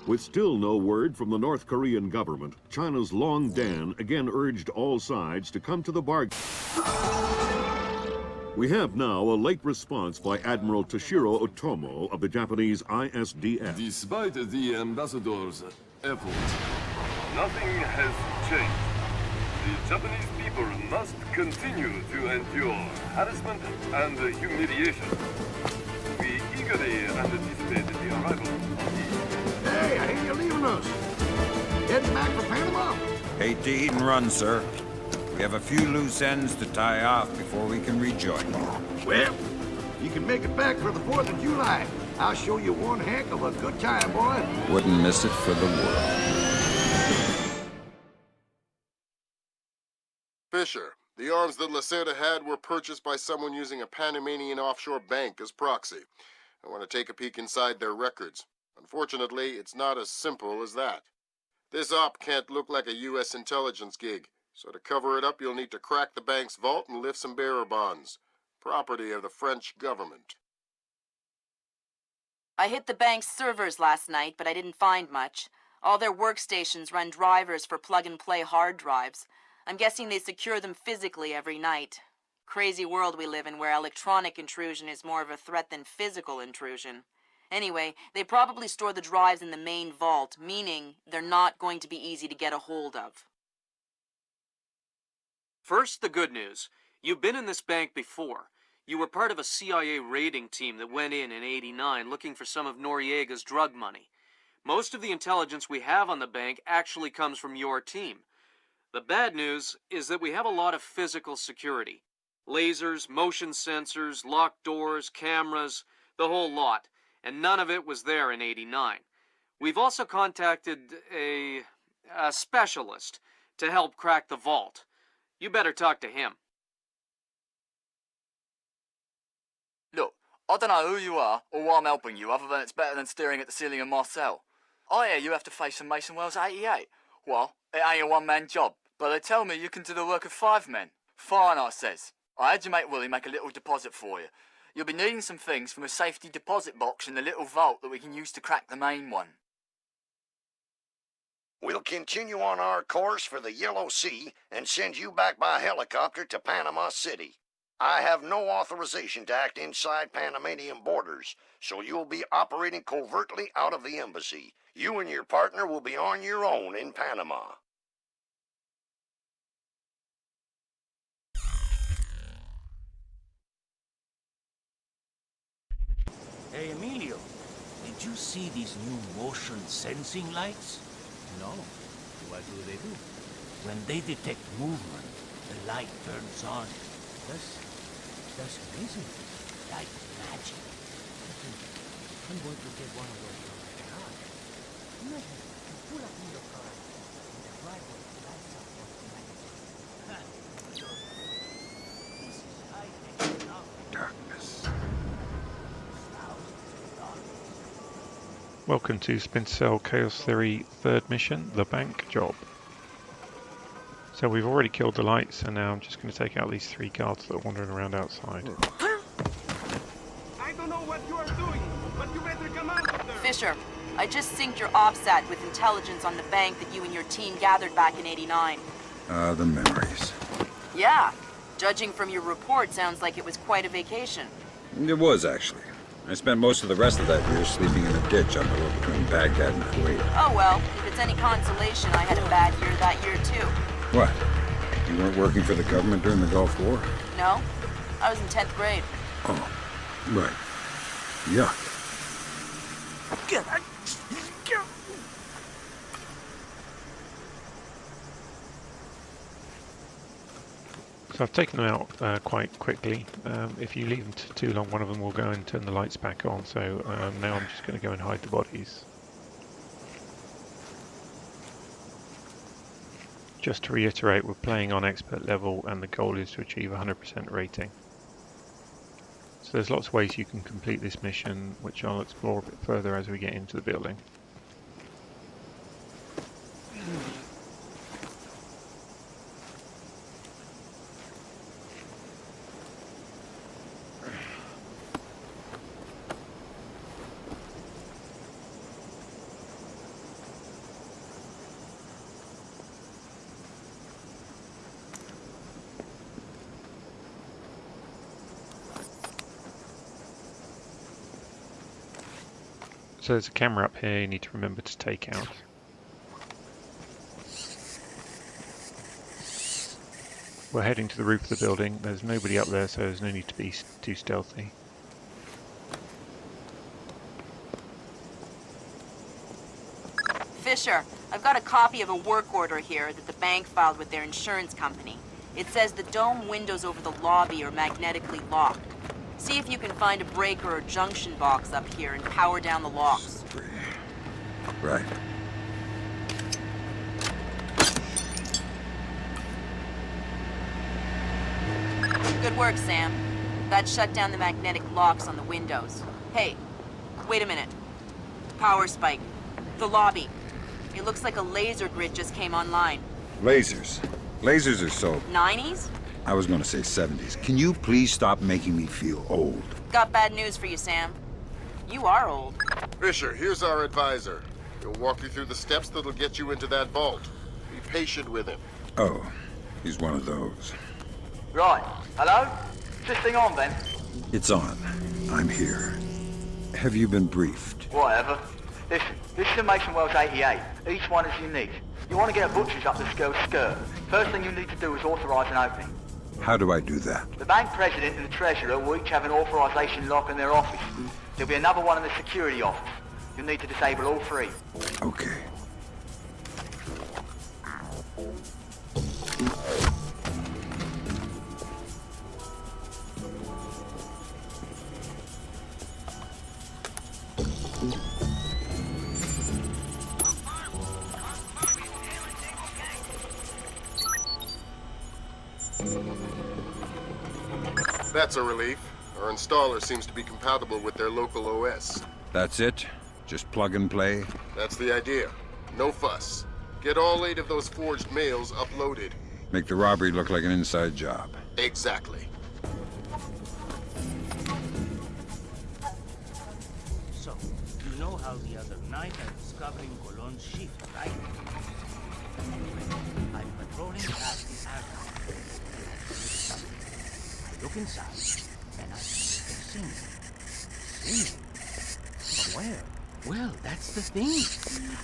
With still no word from the North Korean government, China's Long Dan again urged all sides to come to the bargain. We have now a late response by Admiral Toshiro Otomo of the Japanese ISDF. Despite the ambassador's efforts, nothing has changed. The Japanese people must continue to endure harassment and humiliation. We eagerly anticipate the arrival of the... Hey, I hear you're leaving us. Heading back for Panama? Hate to eat and run, sir. We have a few loose ends to tie off before we can rejoin you. Well, you can make it back for the 4th of July. I'll show you one heck of a good time, boy. Wouldn't miss it for the world. Fisher, the arms that Lacerda had were purchased by someone using a Panamanian offshore bank as proxy. I want to take a peek inside their records. Unfortunately, it's not as simple as that. This op can't look like a U.S. intelligence gig, so to cover it up, you'll need to crack the bank's vault and lift some bearer bonds. Property of the French government. I hit the bank's servers last night, but I didn't find much. All their workstations run drivers for plug-and-play hard drives. I'm guessing they secure them physically every night. Crazy world we live in where electronic intrusion is more of a threat than physical intrusion. Anyway, they probably store the drives in the main vault, meaning they're not going to be easy to get a hold of. First, the good news. You've been in this bank before. You were part of a CIA raiding team that went in '89 looking for some of Noriega's drug money. Most of the intelligence we have on the bank actually comes from your team. The bad news is that we have a lot of physical security. Lasers, motion sensors, locked doors, cameras, the whole lot. And none of it was there in '89. We've also contacted a specialist to help crack the vault. You better talk to him. Look, I don't know who you are or why I'm helping you, other than it's better than staring at the ceiling of my cell. I hear you have to face some Mason Wells 88. Well, it ain't a one-man job, but they tell me you can do the work of 5 men. Fine, I says. I had your mate Willie make a little deposit for you. You'll be needing some things from a safety deposit box in the little vault that we can use to crack the main one. We'll continue on our course for the Yellow Sea and send you back by helicopter to Panama City. I have no authorization to act inside Panamanian borders, so you'll be operating covertly out of the embassy. You and your partner will be on your own in Panama. Hey, Emilio, did you see these new motion sensing lights? No. What do they do? When they detect movement, the light turns on. That's amazing. Like magic. I'm going to get one of those from my garage. Imagine, you pull up in your car, and the driveway lights up automatically. This is high-tech enough. Darkness. Welcome to Splinter Cell Chaos Theory 3rd mission, the bank job. So we've already killed the lights, and now I'm just going to take out these 3 guards that are wandering around outside. I don't know what you are doing, but you better come out of there. Fisher, I just synced your OPSAT with intelligence on the bank that you and your team gathered back in '89. The memories. Yeah, judging from your report, sounds like it was quite a vacation. It was, actually. I spent most of the rest of that year sleeping in a ditch on the road between Baghdad and Kuwait. Oh well, if it's any consolation, I had a bad year that year too. What? You weren't working for the government during the Gulf War? No, I was in 10th grade. Oh, right. Yuck. So I've taken them out quite quickly. If you leave them too long, one of them will go and turn the lights back on. So now I'm just going to go and hide the bodies. Just to reiterate, we're playing on expert level and the goal is to achieve 100% rating. So there's lots of ways you can complete this mission, which I'll explore a bit further as we get into the building. So there's a camera up here you need to remember to take out. We're heading to the roof of the building. There's nobody up there, so there's no need to be too stealthy. Fisher, I've got a copy of a work order here that the bank filed with their insurance company. It says the dome windows over the lobby are magnetically locked. See if you can find a breaker or junction box up here and power down the locks. Right. Good work, Sam. That shut down the magnetic locks on the windows. Hey, wait a minute. Power spike. The lobby. It looks like a laser grid just came online. Lasers. Lasers are so... 90s? I was gonna say 70s. Can you please stop making me feel old? Got bad news for you, Sam. You are old. Fisher, here's our advisor. He'll walk you through the steps that'll get you into that vault. Be patient with him. Oh, he's one of those. Right. Hello? Is this thing on then? It's on. I'm here. Have you been briefed? Whatever. Listen, this is a Mason Wells 88. Each one is unique. You want to get a butcher's up this girl's skirt. First thing you need to do is authorize an opening. How do I do that? The bank president and the treasurer will each have an authorization lock in their office. There'll be another one in the security office. You'll need to disable all three. Okay. That's a relief. Our installer seems to be compatible with their local OS. That's it? Just plug and play? That's the idea. No fuss. Get all 8 of those forged mails uploaded. Make the robbery look like an inside job. Exactly. So, you know how the other night I was covering Colon's shift, right? I'm patrolling past the archive. I look inside, and I see them singing. Singing? From where? Well, that's the thing.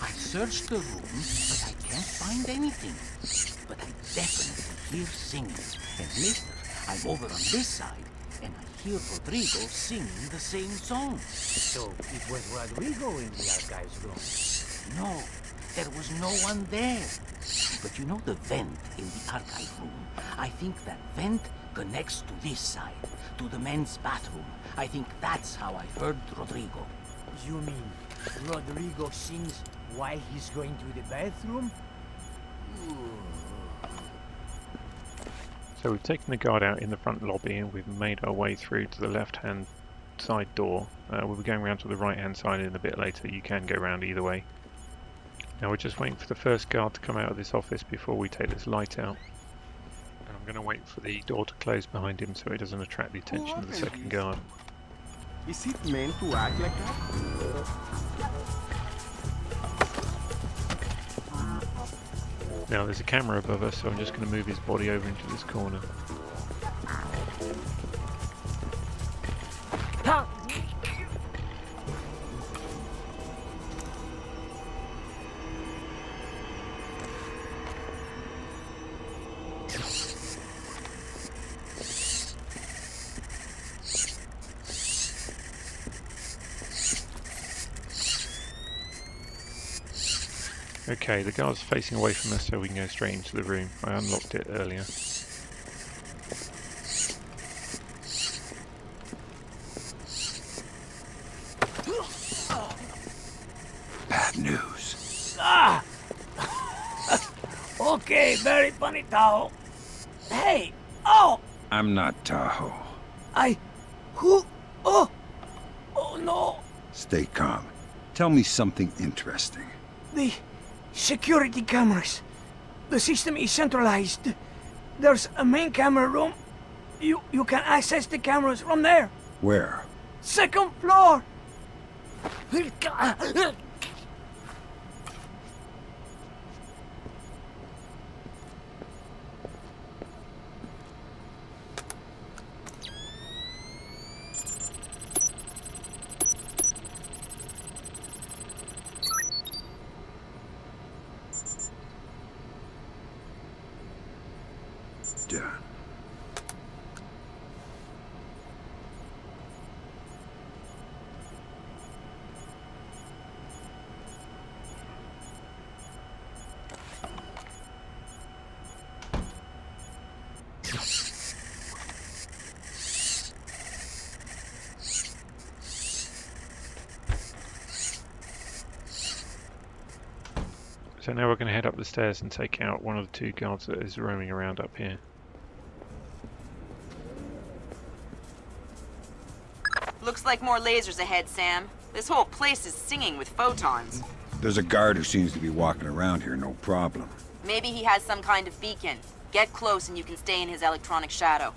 I searched the room, but I can't find anything. But I definitely hear singing. And later, I'm over on this side, and I hear Rodrigo singing the same song. So, it was Rodrigo in the archives room? No, there was no one there. But you know the vent in the archive room? I think that vent connects to this side, to the men's bathroom. I think that's how I heard Rodrigo. You mean Rodrigo sings while he's going to the bathroom? So we've taken the guard out in the front lobby and we've made our way through to the left-hand side door. We'll be going around to the right-hand side in a bit later. You can go around either way. Now we're just waiting for the first guard to come out of this office before we take this light out. And I'm going to wait for the door to close behind him so it doesn't attract the attention of the second guard. Is it meant to act like that? Now there's a camera above us, so I'm just going to move his body over into this corner. Okay, the guard's facing away from us so we can go straight into the room. I unlocked it earlier. Bad news. Ah! Okay, very funny, Tahoe. Hey! Oh! I'm not Tahoe. Who? Oh! Oh no! Stay calm. Tell me something interesting. The security cameras. The system is centralized. There's a main camera room. You can access the cameras from there. Where? Second floor. Yeah. So now we're going to head up the stairs and take out one of the two guards that is roaming around up here. Looks like more lasers ahead, Sam. This whole place is singing with photons. There's a guard who seems to be walking around here, no problem. Maybe he has some kind of beacon. Get close and you can stay in his electronic shadow.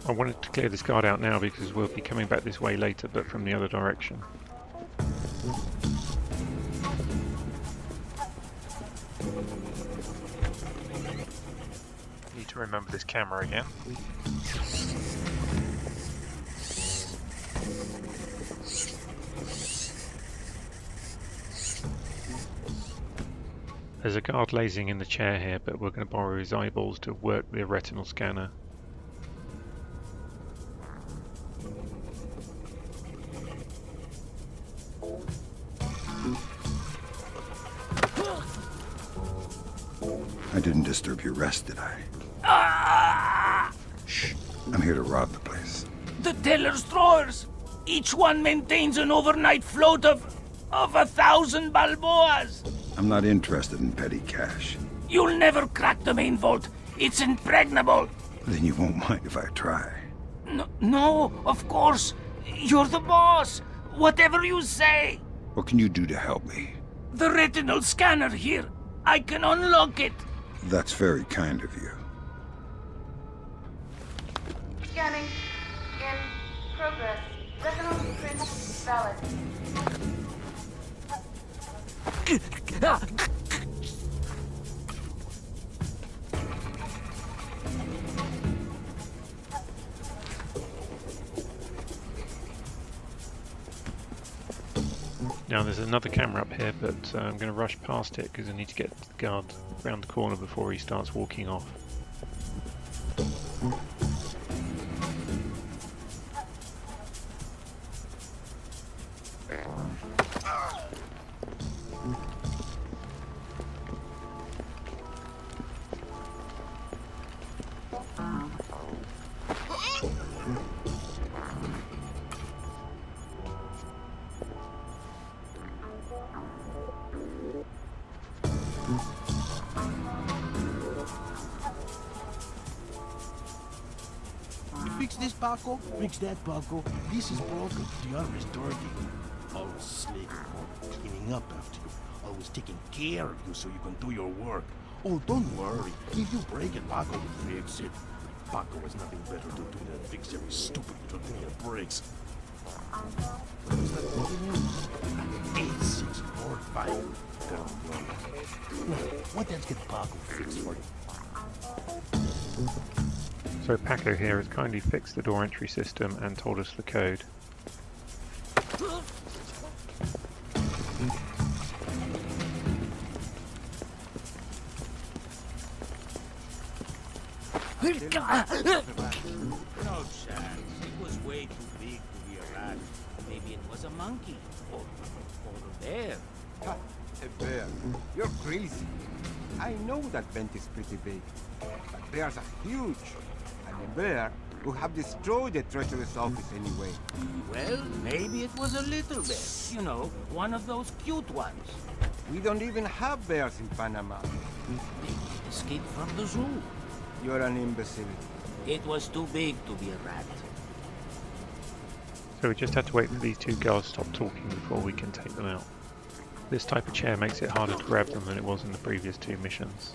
I wanted to clear this guard out now because we'll be coming back this way later, but from the other direction. Need to remember this camera again. There's a guard lazing in the chair here, but we're going to borrow his eyeballs to work the retinal scanner. I didn't disturb your rest, did I? Shh. I'm here to rob the place. The teller's drawers. Each one maintains an overnight float of 1,000 balboas. I'm not interested in petty cash. You'll never crack the main vault. It's impregnable. Then you won't mind if I try. No, of course. You're the boss. Whatever you say. What can you do to help me? The retinal scanner here. I can unlock it. That's very kind of you. Scanning. In progress. Retinal print valid. Now there's another camera up here, but I'm going to rush past it because I need to get the guard around the corner before he starts walking off. Fix this, Paco. Fix that, Paco. This is broken. The other is dirty. Always slaving for, cleaning up after you. Always taking care of you so you can do your work. Oh, don't worry. If you break it, Paco will fix it. Paco has nothing better to do than fix every stupid little thing that breaks. What is that thing? 8645. What else can Paco fix for you? So Paco here has kindly fixed the door entry system and told us the code. No chance. It was way too big to be a rat. Maybe it was a monkey. Or a bear. Ha, a bear. You're crazy. I know that vent is pretty big. But bears are huge. And a bear would have destroyed the treacherous office anyway. Well, maybe it was a little bear. You know, one of those cute ones. We don't even have bears in Panama. Maybe it escaped from the zoo. You're an imbecile. It was too big to be a rat. So we just had to wait for these two girls to stop talking before we can take them out. This type of chair makes it harder to grab them than it was in the previous two missions.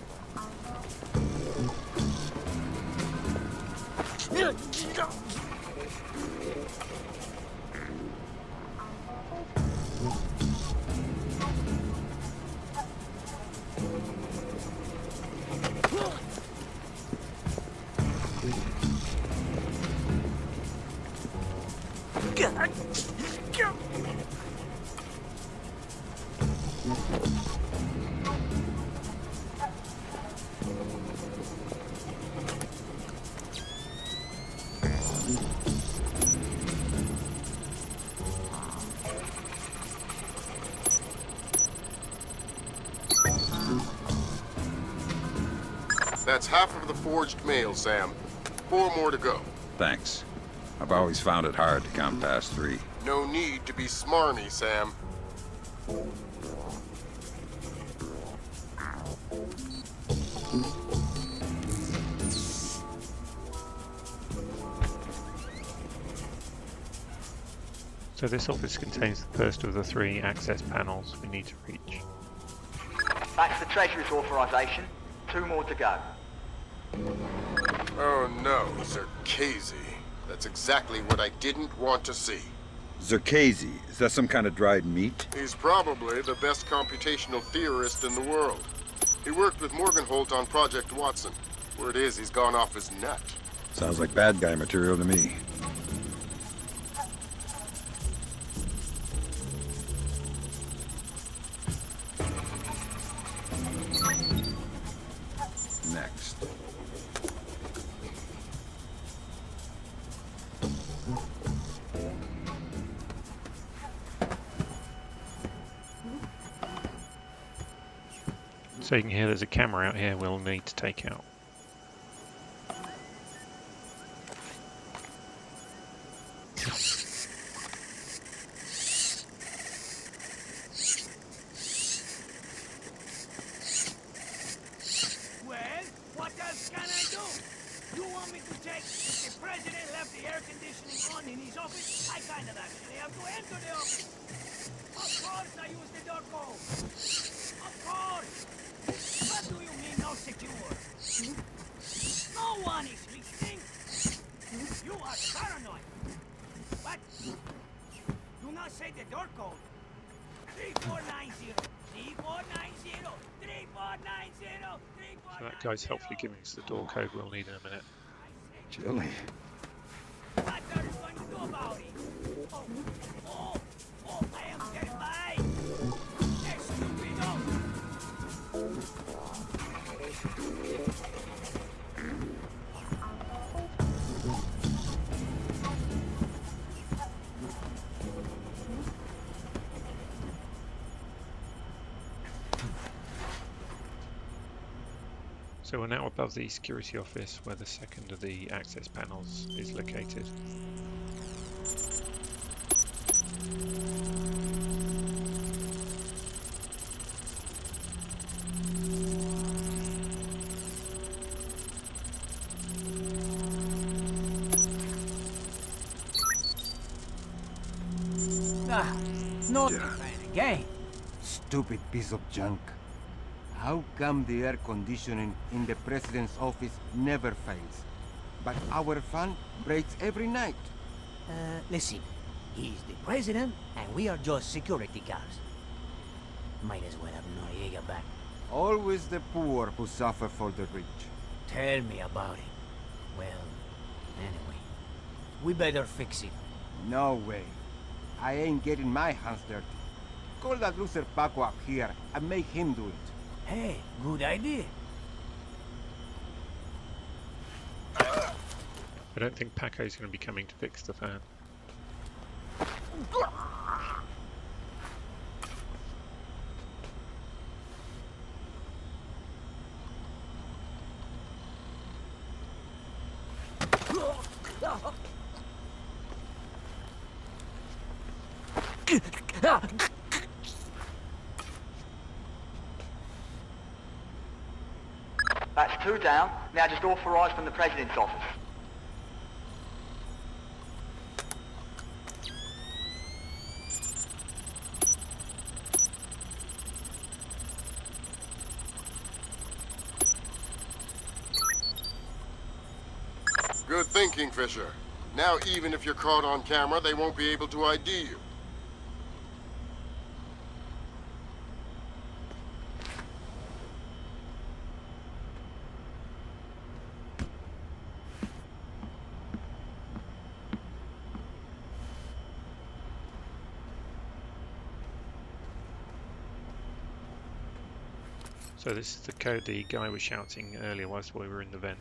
That's half of the forged mail, Sam. 4 more to go. Thanks. I've always found it hard to count past 3. No need to be smarmy, Sam. So this office contains the first of the 3 access panels we need to reach. That's the Treasury's authorization. 2 more to go. Oh no, Zerkezi. That's exactly what I didn't want to see. Zerkezi, is that some kind of dried meat? He's probably the best computational theorist in the world. He worked with Morgenholt on Project Watson. Word is he's gone off his nut. Sounds like bad guy material to me. Next. So you can hear there's a camera out here we'll need to take out. Well, what else can I do? You want me to check if the president left the air conditioning on in his office? I kind of actually have to enter the office. Of course I use the door code. Of course. What do you mean no secure? No one is listening. You are paranoid. What? Do not say the door code. 3490. 3490. 3490. So that guy's helpfully giving us the door code we'll need in a minute. Chilly. What are you going to do about it? Oh, I am terrified. Estupido. So we're now above the security office where the second of the access panels is located. Not again. Stupid piece of junk. How come the air conditioning in the president's office never fails, but our fan breaks every night? Listen, he's the president, and we are just security guards. Might as well have Noriega back. Always the poor who suffer for the rich. Tell me about it. Well, anyway, we better fix it. No way. I ain't getting my hands dirty. Call that loser Paco up here and make him do it. Hey, good idea. I don't think Paco's going to be coming to fix the fan. That's 2 down, now just authorised from the President's office. Good thinking, Fisher. Now even if you're caught on camera, they won't be able to ID you. So this is the code the guy was shouting earlier whilst we were in the vent.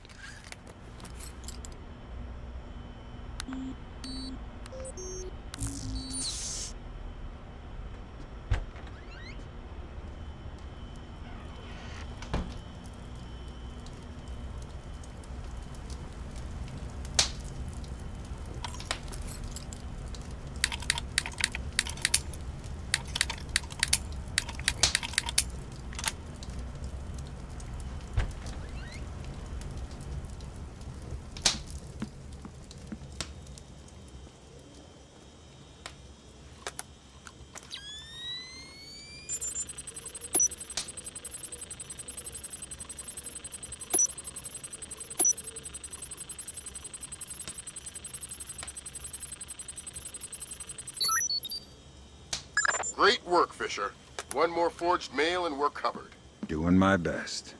Great work, Fisher. One more forged mail and we're covered. Doing my best.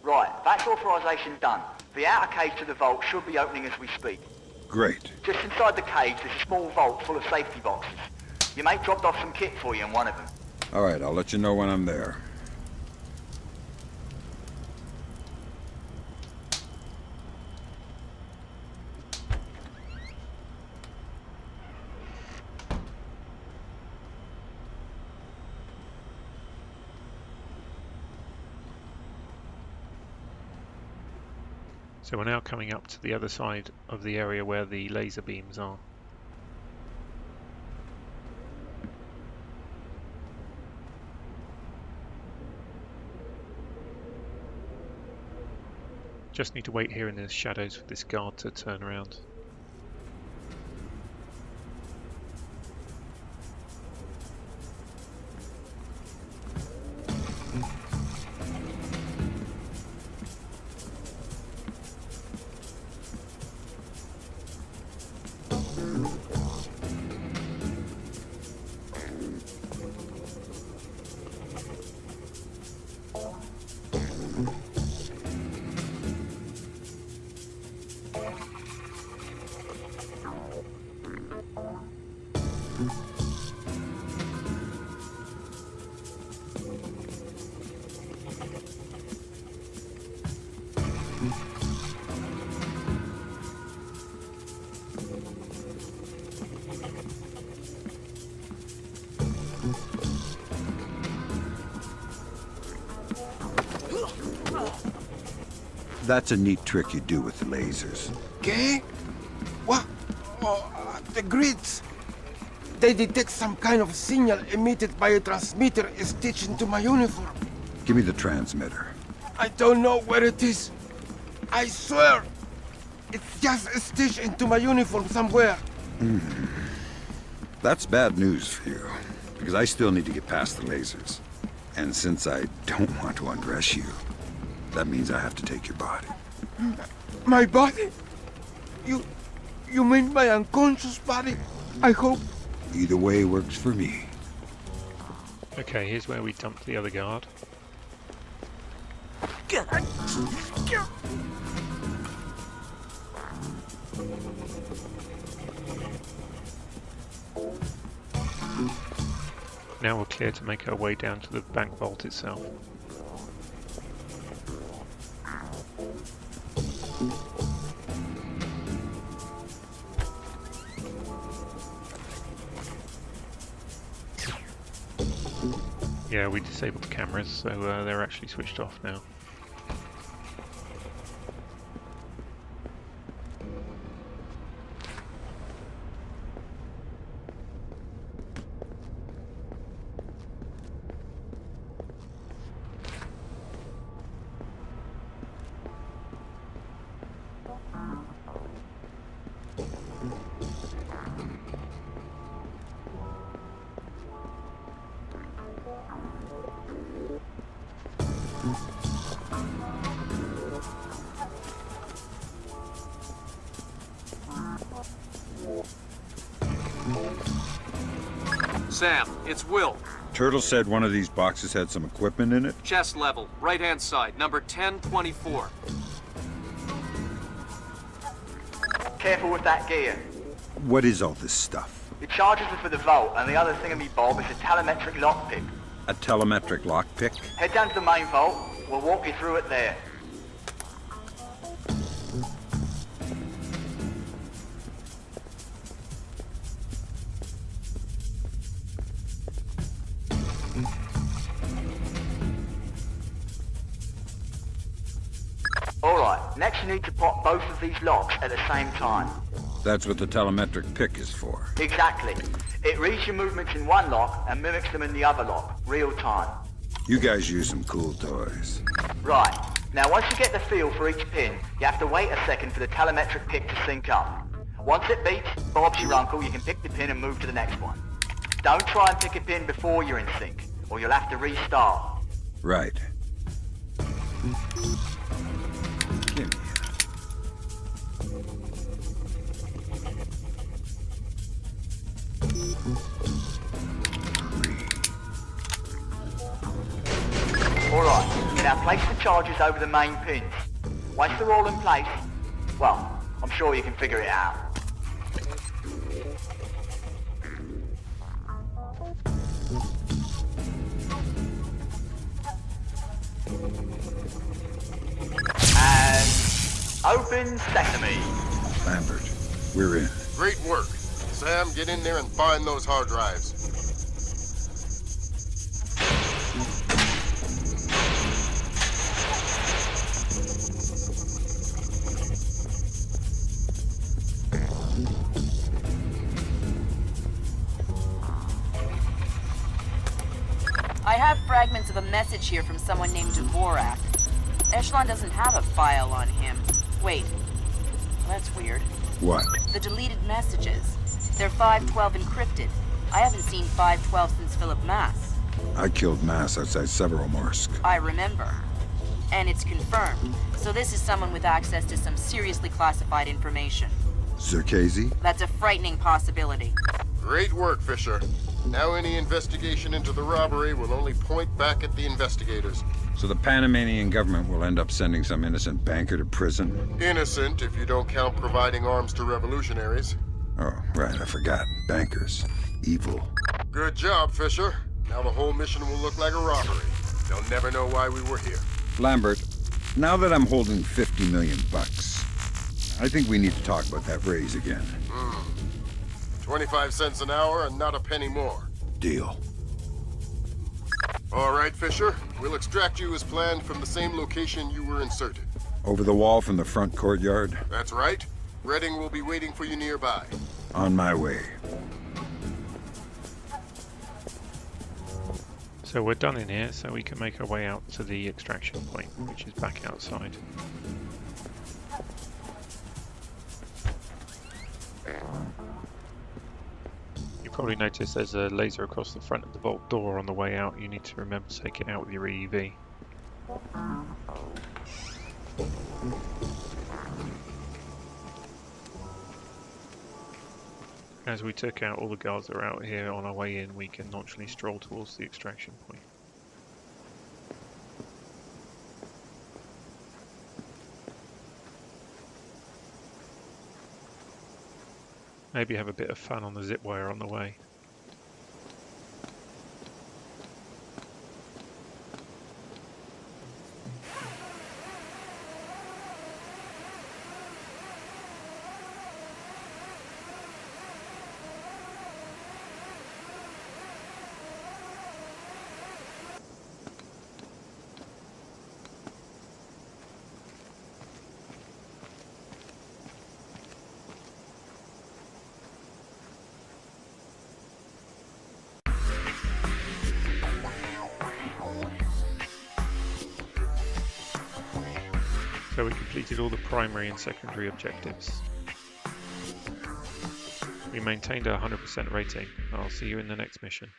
Right, that's authorisation done. The outer cage to the vault should be opening as we speak. Great. Just inside the cage, there's a small vault full of safety boxes. Your mate dropped off some kit for you in one of them. All right, I'll let you know when I'm there. So we're now coming up to the other side of the area where the laser beams are. Just need to wait here in the shadows for this guard to turn around. That's a neat trick you do with the lasers. Okay? What? Oh, the grids. They detect some kind of signal emitted by a transmitter stitched into my uniform. Give me the transmitter. I don't know where it is. I swear. It's just stitched into my uniform somewhere. That's bad news for you, because I still need to get past the lasers. And since I don't want to undress you, that means I have to take your body. My body? You mean my unconscious body? I hope. Either way works for me. Okay, here's where we dump the other guard. Now we're clear to make our way down to the bank vault itself. Yeah, we disabled the cameras, so they're actually switched off now. Sam, it's Will. Turtle said one of these boxes had some equipment in it? Chest level, right-hand side, number 1024. Careful with that gear. What is all this stuff? The charges are for the vault, and the other thingamy-bob is a telemetric lockpick. A telemetric lockpick? Head down to the main vault. We'll walk you through it there. Alright, next you need to pop both of these locks at the same time. That's what the telemetric pick is for. Exactly. It reads your movements in one lock and mimics them in the other lock, real time. You guys use some cool toys. Right. Now once you get the feel for each pin, you have to wait a second for the telemetric pick to sync up. Once it beeps, Bob's your uncle, you can pick the pin and move to the next one. Don't try and pick a pin before you're in sync, or you'll have to restart. Right. Give me Alright, now place the charges over the main pins. Once they're all in place, well, I'm sure you can figure it out. And open sesame. Lambert, we're in. Great work. Sam, get in there and find those hard drives. I have fragments of a message here from someone named Dvorak. Echelon doesn't have a file on him. Wait. Well, that's weird. What? The deleted messages. They're 512 encrypted. I haven't seen 512 since Philip Mass. I killed Mass outside Severomorsk. I remember. And it's confirmed. So this is someone with access to some seriously classified information. Zerkezi? That's a frightening possibility. Great work, Fisher. Now any investigation into the robbery will only point back at the investigators. So the Panamanian government will end up sending some innocent banker to prison? Innocent if you don't count providing arms to revolutionaries. Oh, right, I forgot. Bankers. Evil. Good job, Fisher. Now the whole mission will look like a robbery. They'll never know why we were here. Lambert, now that I'm holding 50 million bucks, I think we need to talk about that raise again. 25 cents an hour and not a penny more. Deal. All right, Fisher. We'll extract you as planned from the same location you were inserted. Over the wall from the front courtyard? That's right. Redding will be waiting for you nearby. On my way. So we're done in here, so we can make our way out to the extraction point, which is back outside. You probably noticed there's a laser across the front of the vault door on the way out. You need to remember to take it out with your EEV. As we took out all the guards that are out here on our way in, we can nonchalantly stroll towards the extraction point. Maybe have a bit of fun on the zip wire on the way. So we completed all the primary and secondary objectives. We maintained our 100% rating. I'll see you in the next mission.